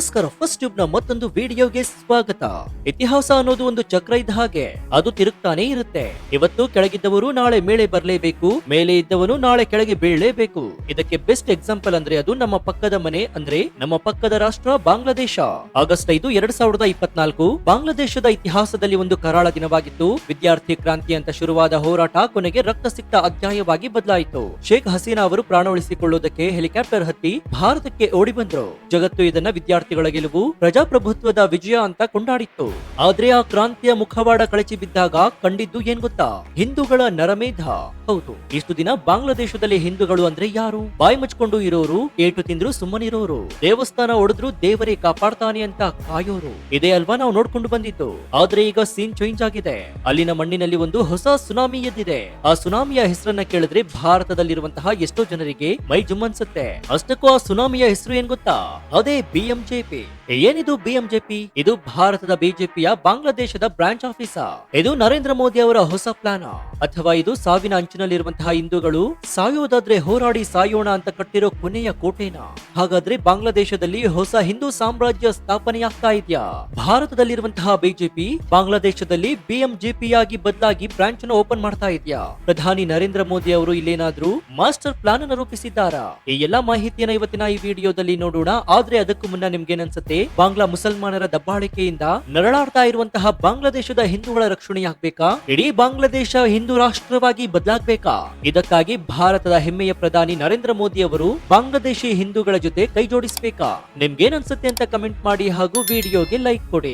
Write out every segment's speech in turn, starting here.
ನಮಸ್ಕಾರ, first tube ನ ಮತ್ತೊಂದು ವಿಡಿಯೋಗೆ ಸ್ವಾಗತ. ಇತಿಹಾಸ ಅನ್ನೋದು ಒಂದು ಚಕ್ರ ಇದ್ದ ಹಾಗೆ, ಅದು ತಿರುಗ್ತಾನೆ ಇರುತ್ತೆ. ಇವತ್ತು ಕೆಳಗಿದ್ದವರು ನಾಳೆ ಮೇಲೆ ಬರಲೇಬೇಕು, ಮೇಲೆ ಇದ್ದವನು ನಾಳೆ ಕೆಳಗೆ ಬೀಳಲೇಬೇಕು. ಇದಕ್ಕೆ ಬೆಸ್ಟ್ ಎಕ್ಸಾಂಪಲ್ ಅಂದ್ರೆ ಅದು ನಮ್ಮ ಪಕ್ಕದ ಮನೆ, ಅಂದ್ರೆ ನಮ್ಮ ಪಕ್ಕದ ರಾಷ್ಟ್ರ ಬಾಂಗ್ಲಾದೇಶ. ಆಗಸ್ಟ್ 5, 2024 ಬಾಂಗ್ಲಾದೇಶದ ಇತಿಹಾಸದಲ್ಲಿ ಒಂದು ಕರಾಳ ದಿನವಾಗಿತ್ತು. ವಿದ್ಯಾರ್ಥಿ ಕ್ರಾಂತಿ ಅಂತ ಶುರುವಾದ ಹೋರಾಟ ಕೊನೆಗೆ ರಕ್ತಸಿಕ್ತ ಅಧ್ಯಾಯವಾಗಿ ಬದಲಾಯಿತು. ಶೇಖ್ ಹಸೀನಾ ಅವರು ಪ್ರಾಣ ಉಳಿಸಿಕೊಳ್ಳುವುದಕ್ಕೆ ಹೆಲಿಕಾಪ್ಟರ್ ಹತ್ತಿ ಭಾರತಕ್ಕೆ ಓಡಿ ಬಂದ್ರು. ಜಗತ್ತು ಇದನ್ನ ವಿದ್ಯಾರ್ಥಿಗಳ ಗೆಲುವು, ಪ್ರಜಾಪ್ರಭುತ್ವದ ವಿಜಯ ಅಂತ ಕೊಂಡಾಡಿತ್ತು. ಆದ್ರೆ ಆ ಕ್ರಾಂತಿಯ ಮುಖವಾಡ ಕಳಚಿ ಬಿದ್ದಾಗ ಕಂಡಿದ್ದು ಏನ್ ಗೊತ್ತಾ? ಹಿಂದೂಗಳ ನರಮೇಧ. ಹೌದು, ಇಷ್ಟು ದಿನ ಬಾಂಗ್ಲಾದೇಶದಲ್ಲಿ ಹಿಂದೂಗಳು ಅಂದ್ರೆ ಯಾರು? ಬಾಯಿ ಮುಚ್ಕೊಂಡು ಇರೋರು, ಏಟು ತಿಂದ್ರು ಸುಮ್ಮನಿರೋರು, ದೇವಸ್ಥಾನ ಒಡೆದ್ರು ದೇವರೇ ಕಾಪಾಡ್ತಾನೆ ಅಂತ ಕಾಯೋರು. ಇದೇ ಅಲ್ವಾ ನಾವು ನೋಡ್ಕೊಂಡು ಬಂದಿದ್ದು. ಆದ್ರೆ ಈಗ ಸೀನ್ ಚೇಂಜ್ ಆಗಿದೆ. ಅಲ್ಲಿನ ಮಣ್ಣಿನಲ್ಲಿ ಒಂದು ಹೊಸ ಸುನಾಮಿ ಎದ್ದಿದೆ. ಆ ಸುನಾಮಿಯ ಹೆಸರನ್ನ ಕೇಳಿದ್ರೆ ಭಾರತದಲ್ಲಿರುವಂತಹ ಎಷ್ಟೋ ಜನರಿಗೆ ಮೈ ಜುಮ್ ಅನ್ಸುತ್ತೆ. ಅಷ್ಟಕ್ಕೂ ಆ ಸುನಾಮಿಯ ಹೆಸರು ಏನ್ ಗೊತ್ತಾ? ಅದೇ ಬಿಎಂಜೆಪಿ. ಏನಿದು ಬಿಎಂಜೆಪಿ? ಇದು ಭಾರತದ ಬಿಜೆಪಿಯ ಬಾಂಗ್ಲಾದೇಶದ ಬ್ರಾಂಚ್ ಆಫೀಸ. ಇದು ನರೇಂದ್ರ ಮೋದಿ ಅವರ ಹೊಸ ಪ್ಲಾನ್, ಅಥವಾ ಇದು ಸಾವಿನ ಅಂಚಿನಲ್ಲಿರುವಂತಹ ಹಿಂದೂಗಳು ಸಾಯೋದಾದ್ರೆ ಹೋರಾಡಿ ಸಾಯೋಣ ಅಂತ ಕಟ್ಟಿರೋ ಕೊನೆಯ ಕೋಟೆನಾ? ಹಾಗಾದ್ರೆ ಬಾಂಗ್ಲಾದೇಶದಲ್ಲಿ ಹೊಸ ಹಿಂದೂ ಸಾಮ್ರಾಜ್ಯ ಸ್ಥಾಪನೆಯಾಗ್ತಾ ಇದೆಯಾ? ಭಾರತದಲ್ಲಿರುವಂತಹ ಬಿಜೆಪಿ ಬಾಂಗ್ಲಾದೇಶದಲ್ಲಿ ಬಿಎಂಜೆಪಿಯಾಗಿ ಬದಲಾಗಿ ಬ್ರಾಂಚ್ ಅನ್ನು ಓಪನ್ ಮಾಡ್ತಾ ಇದೆಯಾ? ಪ್ರಧಾನಿ ನರೇಂದ್ರ ಮೋದಿ ಅವರು ಇಲ್ಲೇನಾದ್ರೂ ಮಾಸ್ಟರ್ ಪ್ಲಾನ್ ಅನ್ನು ರೂಪಿಸಿದ್ದಾರಾ? ಈ ಎಲ್ಲಾ ಮಾಹಿತಿಯನ್ನ ಇವತ್ತಿನ ಈ ವಿಡಿಯೋದಲ್ಲಿ ನೋಡೋಣ. ಆದ್ರೆ ಅದಕ್ಕೂ ಮುನ್ನ ನಿಮ್ಗೇನನ್ಸುತ್ತೆ? ಬಾಂಗ್ಲಾ ಮುಸಲ್ಮಾನರ ದಬ್ಬಾಳಿಕೆಯಿಂದ ನರಳಾಡ್ತಾ ಇರುವಂತಹ ಬಾಂಗ್ಲಾದೇಶದ ಹಿಂದೂಗಳ ರಕ್ಷಣೆಯಾಗಬೇಕಾ? ಇಡೀ ಬಾಂಗ್ಲಾದೇಶ ಹಿಂದೂ ರಾಷ್ಟ್ರವಾಗಿ ಬದಲಾಗಬೇಕಾ? ಇದಕ್ಕಾಗಿ ಭಾರತದ ಹೆಮ್ಮೆಯ ಪ್ರಧಾನಿ ನರೇಂದ್ರ ಮೋದಿ ಅವರು ಬಾಂಗ್ಲಾದೇಶಿ ಹಿಂದೂಗಳ ಜೊತೆ ಕೈ ಜೋಡಿಸಬೇಕಾ? ನಿಮ್ಗೇನನ್ಸುತ್ತೆ ಅಂತ ಕಮೆಂಟ್ ಮಾಡಿ ಹಾಗೂ ವಿಡಿಯೋಗೆ ಲೈಕ್ ಕೊಡಿ.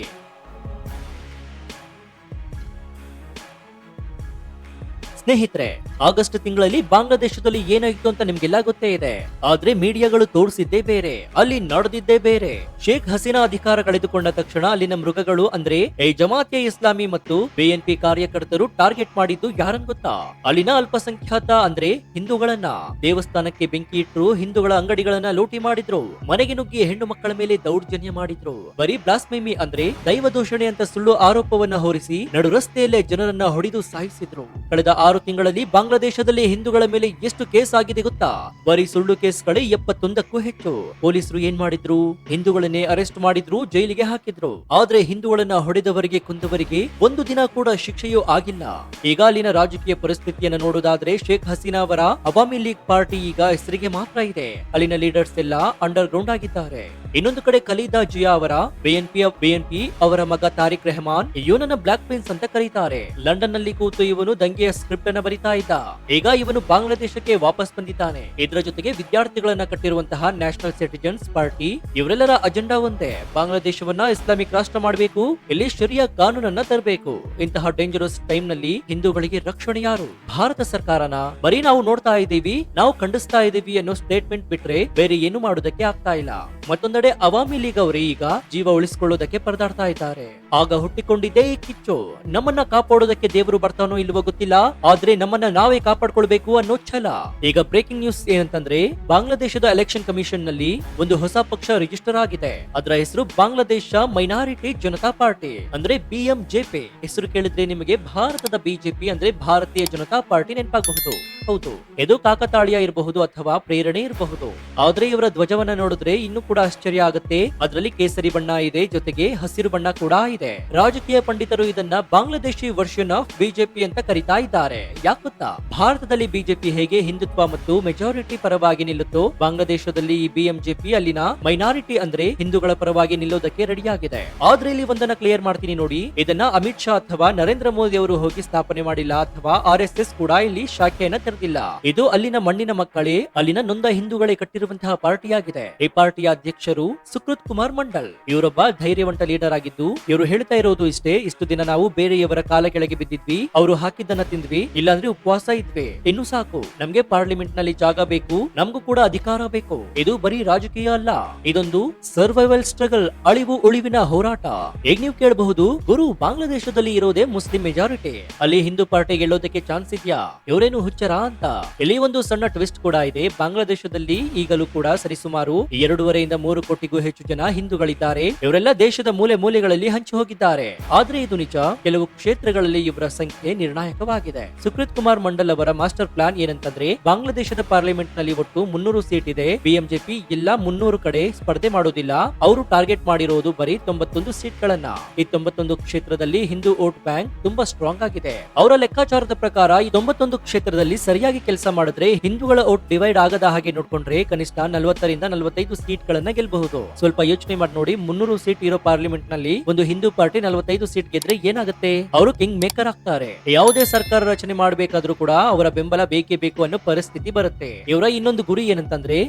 ಸ್ನೇಹಿತರೆ, ಆಗಸ್ಟ್ ತಿಂಗಳಲ್ಲಿ ಬಾಂಗ್ಲಾದೇಶದಲ್ಲಿ ಏನಾಗಿತ್ತು ಅಂತ ನಿಮ್ಗೆಲ್ಲ ಗೊತ್ತೇ ಇದೆ. ಆದ್ರೆ ಮೀಡಿಯಾಗಳು ತೋರಿಸಿದ್ದೇ ಬೇರೆ, ಅಲ್ಲಿ ನಡೆದಿದ್ದೇ ಬೇರೆ. ಶೇಖ್ ಹಸೀನಾ ಅಧಿಕಾರ ಕಳೆದುಕೊಂಡ ತಕ್ಷಣ ಅಲ್ಲಿನ ಮೃಗಗಳು ಅಂದ್ರೆ ಜಮಾತೆ ಇಸ್ಲಾಮಿ ಮತ್ತು ಬಿಎನ್ಪಿ ಕಾರ್ಯಕರ್ತರು ಟಾರ್ಗೆಟ್ ಮಾಡಿದ್ದು ಯಾರನ್ ಗೊತ್ತಾ? ಅಲ್ಲಿನ ಅಲ್ಪಸಂಖ್ಯಾತ ಅಂದ್ರೆ ಹಿಂದೂಗಳನ್ನ. ದೇವಸ್ಥಾನಕ್ಕೆ ಬೆಂಕಿ ಇಟ್ರು, ಹಿಂದೂಗಳ ಅಂಗಡಿಗಳನ್ನ ಲೂಟಿ ಮಾಡಿದ್ರು, ಮನೆಗೆ ನುಗ್ಗಿ ಹೆಣ್ಣು ಮಕ್ಕಳ ಮೇಲೆ ದೌರ್ಜನ್ಯ ಮಾಡಿದ್ರು. ಬರೀ ಬ್ಲಾಸ್ಮೇಮಿ ಅಂದ್ರೆ ದೈವ ದೂಷಣೆ ಅಂತ ಸುಳ್ಳು ಆರೋಪವನ್ನ ಹೊರಿಸಿ ನಡು ರಸ್ತೆಯಲ್ಲೇ ಜನರನ್ನ ಹೊಡೆದು ಸಾಯಿಸಿದ್ರು. ಕಳೆದ 6 ತಿಂಗಳಲ್ಲಿ ಬಾಂಗ್ಲಾದೇಶದಲ್ಲಿ ಹಿಂದೂಗಳ ಮೇಲೆ ಎಷ್ಟು ಕೇಸ್ ಆಗಿದೆ ಗೊತ್ತಾ? ಬರೀ ಸುಳ್ಳು ಕೇಸ್ಗಳೇ 71ಕ್ಕೂ ಹೆಚ್ಚು. ಪೊಲೀಸರು ಏನ್ ಮಾಡಿದ್ರು? ಹಿಂದೂಗಳನ್ನೇ ಅರೆಸ್ಟ್ ಮಾಡಿದ್ರು, ಜೈಲಿಗೆ ಹಾಕಿದ್ರು. ಆದ್ರೆ ಹಿಂದೂಗಳನ್ನ ಹೊಡೆದವರಿಗೆ, ಕೊಂದವರಿಗೆ ಒಂದು ದಿನ ಕೂಡ ಶಿಕ್ಷೆಯೂ ಆಗಿಲ್ಲ. ಈಗ ಅಲ್ಲಿನ ರಾಜಕೀಯ ಪರಿಸ್ಥಿತಿಯನ್ನು ನೋಡೋದಾದ್ರೆ ಶೇಖ್ ಹಸೀನಾ ಅವರ ಅವಾಮಿ ಲೀಗ್ ಪಾರ್ಟಿ ಈಗ ಹೆಸರಿಗೆ ಮಾತ್ರ ಇದೆ. ಅಲ್ಲಿನ ಲೀಡರ್ಸ್ ಎಲ್ಲ ಅಂಡರ್ ಗ್ರೌಂಡ್ ಆಗಿದ್ದಾರೆ. ಇನ್ನೊಂದು ಕಡೆ ಖಲೀದಾ ಜಿಯಾ ಅವರ ಬಿಎನ್ಪಿ ಅವರ ಮಗ ತಾರಿಕ್ ರೆಹಮಾನ್, ಇವನನ್ನ ಬ್ಲಾಕ್ ಪ್ರಿನ್ಸ್ ಅಂತ ಕರೀತಾರೆ. ಲಂಡನ್ ನಲ್ಲಿ ಕೂತು ಇವನು ದಂಗೆಯ ಸ್ಕ್ರಿಪ್ಟ್ ಅನ್ನ ಬರಿತಾ ಇದ್ದ. ಈಗ ಇವನು ಬಾಂಗ್ಲಾದೇಶಕ್ಕೆ ವಾಪಸ್ ಬಂದಿದ್ದಾನೆ. ಇದರ ಜೊತೆಗೆ ವಿದ್ಯಾರ್ಥಿಗಳನ್ನ ಕಟ್ಟಿರುವಂತಹ ನ್ಯಾಷನಲ್ ಸಿಟಿಜನ್ಸ್ ಪಾರ್ಟಿ, ಇವರೆಲ್ಲರ ಅಜೆಂಡಾ ಒಂದೇ: ಬಾಂಗ್ಲಾದೇಶವನ್ನ ಇಸ್ಲಾಮಿಕ್ ರಾಷ್ಟ್ರ ಮಾಡಬೇಕು, ಇಲ್ಲಿ ಶರಿಯಾ ಕಾನೂನನ್ನ ತರಬೇಕು. ಇಂತಹ ಡೇಂಜರಸ್ ಟೈಮ್ ನಲ್ಲಿ ಹಿಂದೂಗಳಿಗೆ ರಕ್ಷಣೆ ಯಾರು? ಭಾರತ ಸರ್ಕಾರನ? ಬರೀ ನಾವು ನೋಡ್ತಾ ಇದ್ದೀವಿ, ನಾವು ಖಂಡಿಸ್ತಾ ಇದ್ದೀವಿ ಅನ್ನೋ ಸ್ಟೇಟ್ಮೆಂಟ್ ಬಿಟ್ರೆ ಬೇರೆ ಏನು ಮಾಡೋದಕ್ಕೆ ಆಗ್ತಾ ಇಲ್ಲ. ಮತ್ತೊಂದೆಡೆ ಅವಾಮಿ ಲೀಗ್ ಅವರೇ ಈಗ ಜೀವ ಉಳಿಸಿಕೊಳ್ಳೋದಕ್ಕೆ ಪರದಾಡ್ತಾ ಇದ್ದಾರೆ. ಆಗ ಹುಟ್ಟಿಕೊಂಡಿದ್ದೇ ಈ ಕಿಚ್ಚು. ನಮ್ಮನ್ನ ಕಾಪಾಡೋದಕ್ಕೆ ದೇವರು ಬರ್ತಾನೋ ಇಲ್ವೋ ಗೊತ್ತಿಲ್ಲ, ಆದ್ರೆ ನಮ್ಮನ್ನ ನಾವೇ ಕಾಪಾಡ್ಕೊಳ್ಬೇಕು ಅನ್ನೋ ಛಲ. ಈಗ ಬ್ರೇಕಿಂಗ್ ನ್ಯೂಸ್ ಏನಂತಂದ್ರೆ, ಬಾಂಗ್ಲಾದೇಶದ ಎಲೆಕ್ಷನ್ ಕಮಿಷನ್ ನಲ್ಲಿ ಒಂದು ಹೊಸ ಪಕ್ಷ ರಿಜಿಸ್ಟರ್ ಆಗಿದೆ. ಅದರ ಹೆಸರು ಬಾಂಗ್ಲಾದೇಶ ಮೈನಾರಿಟಿ ಜನತಾ ಪಾರ್ಟಿ, ಅಂದ್ರೆ ಬಿಎಂಜೆಪಿ. ಹೆಸರು ಕೇಳಿದ್ರೆ ನಿಮಗೆ ಭಾರತದ ಬಿಜೆಪಿ ಅಂದ್ರೆ ಭಾರತೀಯ ಜನತಾ ಪಾರ್ಟಿ ನೆನಪಾಗಬಹುದು. ಹೌದು, ಇದು ಕಾಕತಾಳೀಯ ಇರಬಹುದು ಅಥವಾ ಪ್ರೇರಣೆ ಇರಬಹುದು. ಆದ್ರೆ ಇವರ ಧ್ವಜವನ್ನ ನೋಡಿದ್ರೆ ಇನ್ನೂ ಕೂಡ ಆಶ್ಚರ್ಯ ಆಗುತ್ತೆ. ಅದರಲ್ಲಿ ಕೇಸರಿ ಬಣ್ಣ ಇದೆ, ಜೊತೆಗೆ ಹಸಿರು ಬಣ್ಣ ಕೂಡ ಇದೆ. ರಾಜಕೀಯ ಪಂಡಿತರು ಇದನ್ನ ಬಾಂಗ್ಲಾದೇಶಿ ವರ್ಷನ್ ಆಫ್ ಬಿಜೆಪಿ ಅಂತ ಕರೀತಾ ಇದ್ದಾರೆ. ಯಾಕೆ ಗೊತ್ತಾ? ಭಾರತದಲ್ಲಿ ಬಿಜೆಪಿ ಹೇಗೆ ಹಿಂದುತ್ವ ಮತ್ತು ಮೆಜಾರಿಟಿ ಪರವಾಗಿ ನಿಲ್ಲುತ್ತೋ, ಬಾಂಗ್ಲಾದೇಶದಲ್ಲಿ ಈ ಬಿಎಂಜೆಪಿ ಅಲ್ಲಿನ ಮೈನಾರಿಟಿ ಅಂದ್ರೆ ಹಿಂದೂಗಳ ಪರವಾಗಿ ನಿಲ್ಲೋದಕ್ಕೆ ರೆಡಿಯಾಗಿದೆ. ಆದ್ರೆ ಇಲ್ಲಿ ಒಂದನ್ನ ಕ್ಲಿಯರ್ ಮಾಡ್ತೀನಿ ನೋಡಿ, ಇದನ್ನ ಅಮಿತ್ ಶಾ ಅಥವಾ ನರೇಂದ್ರ ಮೋದಿ ಅವರು ಹೋಗಿ ಸ್ಥಾಪನೆ ಮಾಡಿಲ್ಲ, ಅಥವಾ RSS ಕೂಡ ಇಲ್ಲಿ ಶಾಖೆಯನ್ನ ತೆರೆದಿಲ್ಲ. ಇದು ಅಲ್ಲಿನ ಮಣ್ಣಿನ ಮಕ್ಕಳೇ, ಅಲ್ಲಿನ ನೊಂದ ಹಿಂದೂಗಳೇ ಕಟ್ಟಿರುವಂತಹ ಪಾರ್ಟಿಯಾಗಿದೆ. ಈ ಪಾರ್ಟಿಯ ಅಧ್ಯಕ್ಷರು ಸುಕೃತ್ ಕುಮಾರ್ ಮಂಡಲ್. ಇವರೊಬ್ಬ ಧೈರ್ಯವಂತ ಲೀಡರ್ ಆಗಿದ್ದು, ಇವರು ಹೇಳ್ತಾ ಇರೋದು ಇಷ್ಟೇ: ಇಷ್ಟು ದಿನ ನಾವು ಬೇರೆಯವರ ಕಾಲ ಕೆಳಗೆ ಬಿದ್ದಿದ್ವಿ, ಅವರು ಹಾಕಿದ್ದನ್ನ ತಿಂದ್ವಿ, ಇಲ್ಲಾಂದ್ರೆ ಉಪವಾಸ ಇದ್ವಿ, ಇನ್ನು ಸಾಕು, ನಮ್ಗೆ ಪಾರ್ಲಿಮೆಂಟ್ ನಲ್ಲಿ ಜಾಗ ಬೇಕು, ನಮಗೂ ಕೂಡ ಅಧಿಕಾರ ಬೇಕು. ಇದು ಬರೀ ರಾಜಕೀಯ ಅಲ್ಲ, ಇದೊಂದು ಸರ್ವೈವಲ್ ಸ್ಟ್ರಗಲ್, ಅಳಿವು ಉಳಿವಿನ ಹೋರಾಟ. ಈಗ ನೀವು ಕೇಳಬಹುದು, ಗುರು, ಬಾಂಗ್ಲಾದೇಶದಲ್ಲಿ ಇರೋದೇ ಮುಸ್ಲಿಂ ಮೆಜಾರಿಟಿ, ಅಲ್ಲಿ ಹಿಂದೂ ಪಾರ್ಟಿ ಗೆಲ್ಲೋದಕ್ಕೆ ಚಾನ್ಸ್ ಇದೆಯಾ? ಇವರೇನು ಹುಚ್ಚರ ಅಂತ. ಇಲ್ಲಿ ಒಂದು ಸಣ್ಣ ಟ್ವಿಸ್ಟ್ ಕೂಡ ಇದೆ. ಬಾಂಗ್ಲಾದೇಶದಲ್ಲಿ ಈಗಲೂ ಕೂಡ ಸರಿಸುಮಾರು 2.5 3 ಕೋಟಿಗೂ ಹೆಚ್ಚು ಜನ ಹಿಂದೂಗಳಿದ್ದಾರೆ. ಇವರೆಲ್ಲ ದೇಶದ ಮೂಲೆ ಮೂಲೆಗಳಲ್ಲಿ ಹಂಚಿ ಹೋಗಿದ್ದಾರೆ. ಆದ್ರೆ ಇದು ನಿಜ, ಕೆಲವು ಕ್ಷೇತ್ರಗಳಲ್ಲಿ ಇವರ ಸಂಖ್ಯೆ ನಿರ್ಣಾಯಕವಾಗಿದೆ. ಸುಕೃತ್ ಕುಮಾರ್ ಮಂಡಲ್ ಅವರ ಮಾಸ್ಟರ್ ಪ್ಲಾನ್ ಏನಂತಂದ್ರೆ, ಬಾಂಗ್ಲಾದೇಶದ ಪಾರ್ಲಿಮೆಂಟ್ ನಲ್ಲಿ ಒಟ್ಟು 300 ಸೀಟ್ ಇದೆ. ಬಿಎಂಜೆಪಿ ಎಲ್ಲ 300 ಕಡೆ ಸ್ಪರ್ಧೆ ಮಾಡೋದಿಲ್ಲ. ಅವರು ಟಾರ್ಗೆಟ್ ಮಾಡಿರೋದು ಬರೀ 91 ಸೀಟ್ ಗಳನ್ನ. ಈ 91 ಕ್ಷೇತ್ರದಲ್ಲಿ ಹಿಂದೂ ವೋಟ್ ಬ್ಯಾಂಕ್ ತುಂಬಾ ಸ್ಟ್ರಾಂಗ್ ಆಗಿದೆ. ಅವರ ಲೆಕ್ಕಾಚಾರದ ಪ್ರಕಾರ ಈ 91 ಕ್ಷೇತ್ರದಲ್ಲಿ ಸರಿಯಾಗಿ ಕೆಲಸ ಮಾಡಿದ್ರೆ ಹಿಂದೂಗಳ ವೋಟ್ ಡಿವೈಡ್ ಆಗದ ಹಾಗೆ ನೋಡ್ಕೊಂಡ್ರೆ ಕನಿಷ್ಠ 40 ರಿಂದ 45 ಸೀಟ್ ಗಳನ್ನ ಗೆಲ್ಲಬಹುದು. ಸ್ವಲ್ಪ ಯೋಚನೆ ಮಾಡಿ ನೋಡಿ, 300 ಸೀಟ್ ಇರೋ ಪಾರ್ಲಿಮೆಂಟ್ ನಲ್ಲಿ ಒಂದು ಹಿಂದೂ ಪಾರ್ಟಿ 45 ಸೀಟ್ ಗೆದ್ರೆ ಏನಾಗುತ್ತೆ? ಅವರು ಕಿಂಗ್ ಮೇಕರ್ ಆಗ್ತಾರೆ. ಯಾವುದೇ ಸರ್ಕಾರ ರಚನೆ ಮಾಡಬೇಕಾದ್ರೂ ಕೂಡ ಅವರ ಬೆಂಬಲ ಬೇಕೇ ಬೇಕು ಅನ್ನೋ ಪರಿಸ್ಥಿತಿ ಬರುತ್ತೆ. ಇವರ ಇನ್ನೊಂದು ಗುರಿ ಏನಂತಂದ್ರೆ,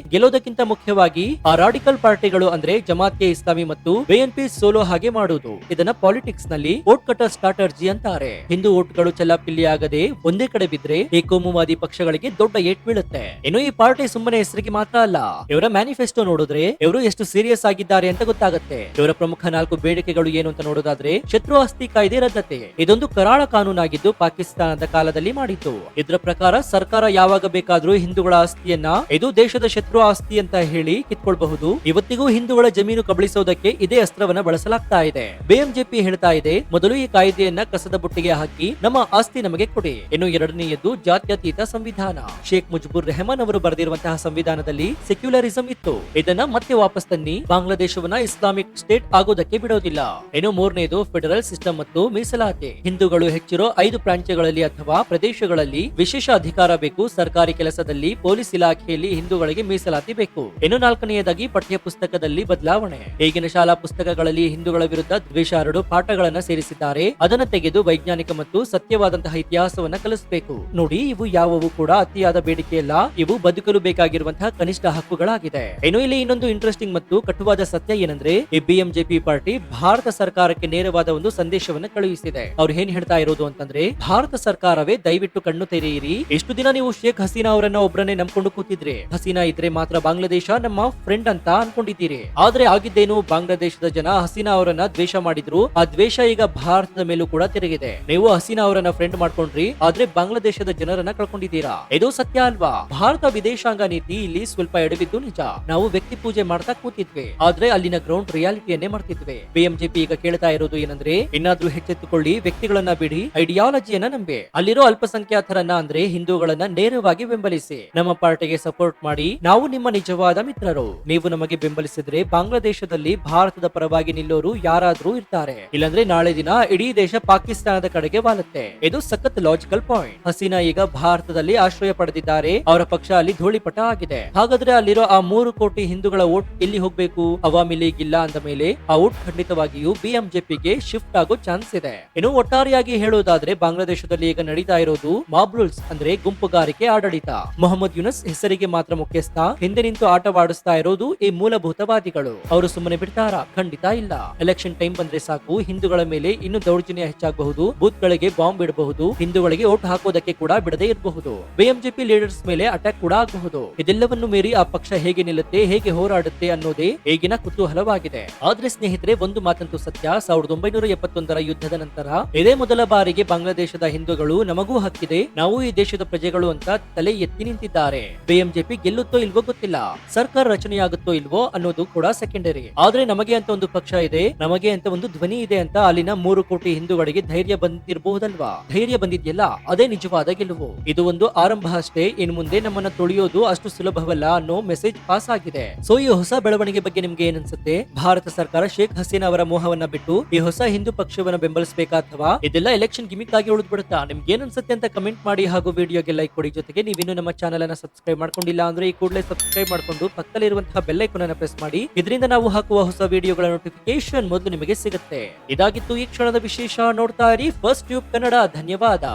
ಗೆಲ್ಲೋದಕ್ಕಿಂತ ಮುಖ್ಯವಾಗಿ ಆ ರಾಡಿಕಲ್ ಪಾರ್ಟಿಗಳು ಅಂದ್ರೆ ಜಮಾತ್ಗೆ ಇಸ್ಲಾಮಿ ಮತ್ತು ಬಿಎನ್ಪಿ ಸೋಲೋ ಹಾಗೆ ಮಾಡುವುದು. ಇದನ್ನ ಪಾಲಿಟಿಕ್ಸ್ ನಲ್ಲಿ ವೋಟ್ ಕಟರ್ ಸ್ಟ್ರಾಟರ್ಜಿ ಅಂತಾರೆ. ಹಿಂದೂ ವೋಟ್ಗಳು ಚೆಲ್ಲಾಪಿಲ್ಲಿ ಆಗದೆ ಒಂದೇ ಕಡೆ ಬಿದ್ರೆ ಈ ಕೋಮುವಾದಿ ಪಕ್ಷಗಳಿಗೆ ದೊಡ್ಡ ಏಟ್ ಬೀಳುತ್ತೆ. ಇನ್ನು ಈ ಪಾರ್ಟಿ ಸುಮ್ಮನೆ ಹೆಸರಿಗೆ ಮಾತ್ರ ಅಲ್ಲ, ಇವರ ಮ್ಯಾನಿಫೆಸ್ಟೋ ನೋಡಿದ್ರೆ ಇವರು ಎಷ್ಟು ಸೀರಿಯಸ್ ಆಗಿದ್ದಾರೆ ಅಂತ ಗೊತ್ತಾಗುತ್ತೆ. ಇವರ ಪ್ರಮುಖ 4 ಬೇಡಿಕೆಗಳು ಏನು ಅಂತ ನೋಡೋದಾದ್ರೆ, ಶತ್ರು ಆಸ್ತಿ ಕಾಯ್ದೆ ರದ್ದತೆ. ಇದೊಂದು ಕರಾಳ ಕಾನೂನಾಗಿದ್ದು ಪಾಕಿಸ್ತಾನದ ಕಾಲದಲ್ಲಿ ಮಾಡಿತ್ತು. ಇದರ ಪ್ರಕಾರ ಸರ್ಕಾರ ಯಾವಾಗ ಬೇಕಾದ್ರೂ ಹಿಂದೂಗಳ ಆಸ್ತಿಯನ್ನ ಇದು ದೇಶದ ಶತ್ರು ಆಸ್ತಿ ಅಂತ ಹೇಳಿ ಕಿತ್ಕೊಳ್ಬಹುದು. ಇವತ್ತಿಗೂ ಹಿಂದೂಗಳ ಜಮೀನು ಕಬಳಿಸೋದಕ್ಕೆ ಇದೇ ಅಸ್ತ್ರವನ್ನ ಬಳಸಲಾಗ್ತಾ ಇದೆ. ಬಿಎಂಜೆಪಿ ಹೇಳ್ತಾ ಇದೆ, ಮೊದಲು ಈ ಕಾಯ್ದೆಯನ್ನ ಕಸದ ಬುಟ್ಟಿಗೆ ಹಾಕಿ ನಮ್ಮ ಆಸ್ತಿ ನಮಗೆ ಕೊಡಿ. ಇನ್ನು ಎರಡನೆಯದು ಜಾತ್ಯತೀತ ಸಂವಿಧಾನ. ಶೇಖ್ ಮುಜಿಬುರ್ ರೆಹಮಾನ್ ಅವರು ಬರೆದಿರುವಂತಹ ಸಂವಿಧಾನದಲ್ಲಿ ಸೆಕ್ಯುಲರಿಸಂ ಇತ್ತು. ಇದನ್ನ ಮತ್ತೆ ವಾಪಸ್ ತನ್ನಿ, ಬಾಂಗ್ಲಾದೇಶವನ್ನ ಇಸ್ಲಾಮಿಕ್ ಸ್ಟೇಟ್ ಆಗೋದಕ್ಕೆ ಬಿಡೋದಿಲ್ಲ. ಇನ್ನು ಮೂರನೇದು ಫೆಡರಲ್ ಸಿಸ್ಟಮ್ ಮತ್ತು ಮೀಸಲಾತಿ. ಹಿಂದೂಗಳು ಹೆಚ್ಚಿರೋ 5 ಪ್ರಾಂತ್ಯಗಳಲ್ಲಿ ಅಥವಾ ಪ್ರದೇಶಗಳಲ್ಲಿ ವಿಶೇಷ ಅಧಿಕಾರ ಬೇಕು. ಸರ್ಕಾರಿ ಕೆಲಸದಲ್ಲಿ, ಪೊಲೀಸ್ ಇಲಾಖೆಯಲ್ಲಿ ಹಿಂದೂಗಳಿಗೆ ಮೀಸಲಾತಿ ಬೇಕು. ಇನ್ನು 4ನೇದಾಗಿ ಪಠ್ಯ ಪುಸ್ತಕದಲ್ಲಿ ಬದಲಾವಣೆ. ಈಗಿನ ಶಾಲಾ ಪುಸ್ತಕಗಳಲ್ಲಿ ಹಿಂದೂಗಳ ವಿರುದ್ಧ ದ್ವೇಷ ಹರಡು ಪಾಠಗಳನ್ನ ಸೇರಿಸಿದ್ದಾರೆ. ಅದನ್ನ ತೆಗೆದು ವೈಜ್ಞಾನಿಕ ಮತ್ತು ಸತ್ಯವಾದಂತಹ ಇತಿಹಾಸವನ್ನ ಕಲಿಸಬೇಕು. ನೋಡಿ, ಇವು ಯಾವುವು ಕೂಡ ಅತಿಯಾದ ಬೇಡಿಕೆಯಲ್ಲ, ಇವು ಬದುಕಲು ಬೇಕಾಗಿರುವಂತಹ ಕನಿಷ್ಠ ಹಕ್ಕುಗಳಾಗಿದೆ. ಇನ್ನು ಇಲ್ಲಿ ಇನ್ನೊಂದು ಇಂಟ್ರೆಸ್ಟಿಂಗ್ ಮತ್ತು ಕಟುವಾದ ಸತ್ಯ ಏನಂದ್ರೆ, ಈ ಬಿಎಂಜೆಪಿ ಪಾರ್ಟಿ ಭಾರತ ಸರ್ಕಾರಕ್ಕೆ ನೇರವಾದ ಒಂದು ಸಂದೇಶವನ್ನ ಕಳುಹಿಸಿದೆ. ಅವ್ರು ಏನ್ ಹೇಳ್ತಾ ಇರೋದು ಅಂತಂದ್ರೆ, ಭಾರತ ಸರ್ಕಾರವೇ ದಯವಿಟ್ಟು ಕಣ್ಣು ತೆರೆಯಿರಿ. ಎಷ್ಟು ದಿನ ನೀವು ಶೇಖ್ ಹಸೀನಾ ಅವರನ್ನ ಒಬ್ಬರನ್ನೇ ನಂಬ್ಕೊಂಡು ಕೂತಿದ್ರಿ? ಹಸೀನಾ ಇದ್ರೆ ಮಾತ್ರ ಬಾಂಗ್ಲಾದೇಶ ನಮ್ಮ ಫ್ರೆಂಡ್ ಅಂತ ಅನ್ಕೊಂಡಿದ್ದೀರಿ. ಆದ್ರೆ ಆಗಿದ್ದೇನು, ಬಾಂಗ್ಲಾದೇಶದ ಜನ ಹಸೀನಾ ಅವರನ್ನ ದ್ವೇಷ ಮಾಡಿದ್ರು. ಆ ದ್ವೇಷ ಈಗ ಭಾರತದ ಮೇಲೂ ಕೂಡ ತಿರುಗಿದೆ. ನೀವು ಹಸೀನಾ ಅವರನ್ನ ಫ್ರೆಂಡ್ ಮಾಡ್ಕೊಂಡ್ರಿ, ಆದ್ರೆ ಬಾಂಗ್ಲಾದೇಶದ ಜನರನ್ನ ಕಳ್ಕೊಂಡಿದ್ದೀರಾ. ಇದು ಸತ್ಯ ಅಲ್ವಾ? ಭಾರತ ವಿದೇಶಾಂಗ ನೀತಿ ಇಲ್ಲಿ ಸ್ವಲ್ಪ ಎಡವಿದ್ದು ನಿಜ. ನಾವು ವ್ಯಕ್ತಿ ಪೂಜೆ ಮಾಡ್ತಾ ಕೂತಿದ್ವಿ, ಆದ್ರೆ ಅಲ್ಲಿನ ಗ್ರೌಂಡ್ ರಿಯಾಲಿಟಿಯನ್ನೇ ಮಾಡ್ತಿದ್ವಿ. ಬಿಎಂಜೆಪಿ ಈಗ ಕೇಳ್ತಾ ಇರೋದು ಏನಂದ್ರೆ, ಇನ್ನಾದ್ರೂ ಹೆಚ್ಚೆತ್ತುಕೊಳ್ಳಿ, ವ್ಯಕ್ತಿಗಳನ್ನ ಬಿಡಿ, ಐಡಿಯಾಲಜಿಯನ್ನ ನಂಬಿ. ಅಲ್ಲಿರೋ ಅಲ್ಪಸಂಖ್ಯಾತರನ್ನ ಅಂದ್ರೆ ಹಿಂದೂಗಳನ್ನ ನೇರವಾಗಿ ಬೆಂಬಲಿಸಿ. ನಮ್ಮ ಪಾರ್ಟಿಗೆ ಸಪೋರ್ಟ್ ಮಾಡಿ, ನಾವು ನಿಮ್ಮ ನಿಜವಾದ ಮಿತ್ರರು. ನೀವು ನಮಗೆ ಬೆಂಬಲಿಸಿದ್ರೆ ಬಾಂಗ್ಲಾದೇಶದಲ್ಲಿ ಭಾರತದ ಪರವಾಗಿ ನಿಲ್ಲೋರು ಯಾರಾದ್ರೂ ಇರ್ತಾರೆ. ಇಲ್ಲಾಂದ್ರೆ ನಾಳೆ ದಿನ ಇಡೀ ದೇಶ ಪಾಕಿಸ್ತಾನದ ಕಡೆಗೆ ವಾಲುತ್ತೆ. ಇದು ಸಖತ್ ಲಾಜಿಕಲ್ ಪಾಯಿಂಟ್. ಹಸೀನಾ ಈಗ ಭಾರತದಲ್ಲಿ ಆಶ್ರಯ ಪಡೆದಿದ್ದಾರೆ. ಅವರ ಪಕ್ಷ ಅಲ್ಲಿ ಧೂಳಿಪಟ ಆಗಿದೆ. ಹಾಗಾದ್ರೆ ಅಲ್ಲಿರೋ ಆ 3 ಕೋಟಿ ಹಿಂದೂಗಳ ವೋಟ್ ಎಲ್ಲಿ ಹೋಗ್ಬೇಕು? ಅವಾಮಿ ಲೀಗ್ ಇಲ್ಲ ಅಂದ ಮೇಲೆ ಆ ವೋಟ್ ಖಂಡಿತವಾಗಿಯೂ ಬಿಎಂಜೆಪಿಗೆ ಶಿಫ್ಟ್ ಆಗೋ ಚಾನ್ಸ್ ಇದೆ. ಇನ್ನು ಒಟ್ಟಾರೆಯಾಗಿ ಹೇಳೋದಾದ್ರೆ, ಬಾಂಗ್ಲಾದೇಶದಲ್ಲಿ ಈಗ ನಡೀತಾ ಇರೋದು ಮಾಬ್ ರೂಲ್ಸ್ ಅಂದ್ರೆ ಗುಂಪುಗಾರಿಕೆ ಆಡಳಿತ. ಮೊಹಮ್ಮದ್ ಯುನಸ್ ಹೆಸರಿಗೆ ಮಾತ್ರ ಮುಖ್ಯಸ್ಥ, ಹಿಂದೆ ನಿಂತು ಆಟವಾಡಿಸ್ತಾ ಇರೋದು ಈ ಮೂಲಭೂತವಾದಿಗಳು. ಅವರು ಸುಮ್ಮನೆ ಬಿಡ್ತಾರಾ? ಖಂಡಿತ ಇಲ್ಲ. ಎಲೆಕ್ಷನ್ ಟೈಮ್ ಬಂದ್ರೆ ಸಾಕು, ಹಿಂದೂಗಳ ಮೇಲೆ ಇನ್ನು ದೌರ್ಜನ್ಯ ಹೆಚ್ಚಾಗಬಹುದು, ಬೂತ್ ಗಳಿಗೆ ಬಾಂಬ್ ಇಡಬಹುದು, ಹಿಂದೂಗಳಿಗೆ ವೋಟ್ ಹಾಕೋದಕ್ಕೆ ಕೂಡ ಬಿಡದೇ ಇರಬಹುದು, ಬಿಎಂಜೆಪಿ ಲೀಡರ್ಸ್ ಮೇಲೆ ಅಟ್ಯಾಕ್ ಕೂಡ ಆಗಬಹುದು. ಇದೆಲ್ಲವನ್ನು ಮೀರಿ ಆ ಪಕ್ಷ ಹೇಗೆ ನಿಲ್ಲುತ್ತೆ, ಹೇಗೆ ಹೋರಾಡುತ್ತೆ ಅನ್ನೋದೇ ಈಗಿನ ಕುತೂಹಲವಾಗಿದೆ. ಆದ್ರೆ ಸ್ನೇಹಿತರೆ, ಒಂದು ಮಾತಂತೂ ಸತ್ಯ, 1971ರ ಯುದ್ಧದ ನಂತರ ಇದೇ ಮೊದಲ ಬಾರಿಗೆ ಬಾಂಗ್ಲಾದೇಶದ ಹಿಂದೂಗಳು ನಮಗೂ ಹಕ್ಕಿದೆ, ನಾವು ಈ ದೇಶದ ಪ್ರಜೆಗಳು ಅಂತ ತಲೆ ಎತ್ತಿ ನಿಂತಿದ್ದಾರೆ. ಬಿಎಂಜೆಪಿ ಗೆಲ್ಲುತ್ತೋ ಇಲ್ವೋ ಗೊತ್ತಿಲ್ಲ, ಸರ್ಕಾರ ರಚನೆಯಾಗುತ್ತೋ ಇಲ್ವೋ ಅನ್ನೋದು ಕೂಡ ಸೆಕೆಂಡರಿ. ಆದ್ರೆ ನಮಗೆ ಅಂತ ಒಂದು ಪಕ್ಷ ಇದೆ, ನಮಗೆ ಅಂತ ಒಂದು ಧ್ವನಿ ಇದೆ ಅಂತ ಅಲ್ಲಿನ 3 ಕೋಟಿ ಹಿಂದೂಗಳಿಗೆ ಧೈರ್ಯ ಬಂದಿರಬಹುದಲ್ವಾ? ಧೈರ್ಯ ಬಂದಿದ್ಯಲ್ಲ, ಅದೇ ನಿಜವಾದ ಗೆಲುವು. ಇದು ಒಂದು ಆರಂಭ ಅಷ್ಟೇ, ಇನ್ನು ಮುಂದೆ ನಮ್ಮನ್ನ ತೊಳೆಯೋದು ಅಷ್ಟು ಸುಲಭವಲ್ಲ ಅನ್ನೋ ಮೆಸೇಜ್ ಪಾಸ್ ಆಗಿದೆ. ಸೊ ಈ ಹೊಸ ಬೆಳವಣಿಗೆ ಬಗ್ಗೆ ನಿಮ್ಗೆ ಏನ್ ಅನ್ಸುತ್ತೆ? ಭಾರತ ಸರ್ಕಾರ ಶೇಖ್ ಹಸೀನಾ ಅವರ ಮೋಹವನ್ನ ಬಿಟ್ಟು ಈ ಹೊಸ ಹಿಂದೂ ಪಕ್ಷವನ್ನ ಬೆಂಬಲಿಸಬೇಕಾ ಅಥವಾ ಇದೆಲ್ಲ ಎಲೆಕ್ಷನ್ ಗಿಮಿಕ್ ಆಗಿ ಉಳಿದು ಬಿಡುತ್ತಾ? ನಿಮ್ಗೆ ಏನ್ ಅನ್ಸುತ್ತೆ ಅಂತ ಕಮೆಂಟ್ ಮಾಡಿ, ಹಾಗೂ ವಿಡಿಯೋಗೆ ಲೈಕ್ ಕೊಡಿ. ಜೊತೆಗೆ ನೀವಿನ್ನು ನಮ್ಮ ಚಾನೆಲ್ ಅನ್ನ ಸಬ್ಸ್ಕ್ರೈಬ್ ಮಾಡ್ಕೊಂಡಿಲ್ಲ ಅಂದ್ರೆ ಈ ಕೂಡಲೇ ಸಬ್ಸ್ಕ್ರೈಬ್ ಮಾಡ್ಕೊಂಡು ಪಕ್ಕದಲ್ಲಿರುವಂತಹ ಬೆಲ್ ಐಕಾನ್ ಅನ್ನು ಪ್ರೆಸ್ ಮಾಡಿ. ಇದರಿಂದ ನಾವು ಹಾಕುವ ಹೊಸ ವಿಡಿಯೋಗಳ ನೋಟಿಫಿಕೇಶನ್ ಮೊದಲು ನಿಮಗೆ ಸಿಗುತ್ತೆ. ಇದಾಗಿತ್ತು ಈ ಕ್ಷಣದ ವಿಶೇಷ. ನೋಡ್ತಾ ಇರಿ ಫಸ್ಟ್ ಟ್ಯೂಬ್ ಕನ್ನಡ. ಧನ್ಯವಾದ.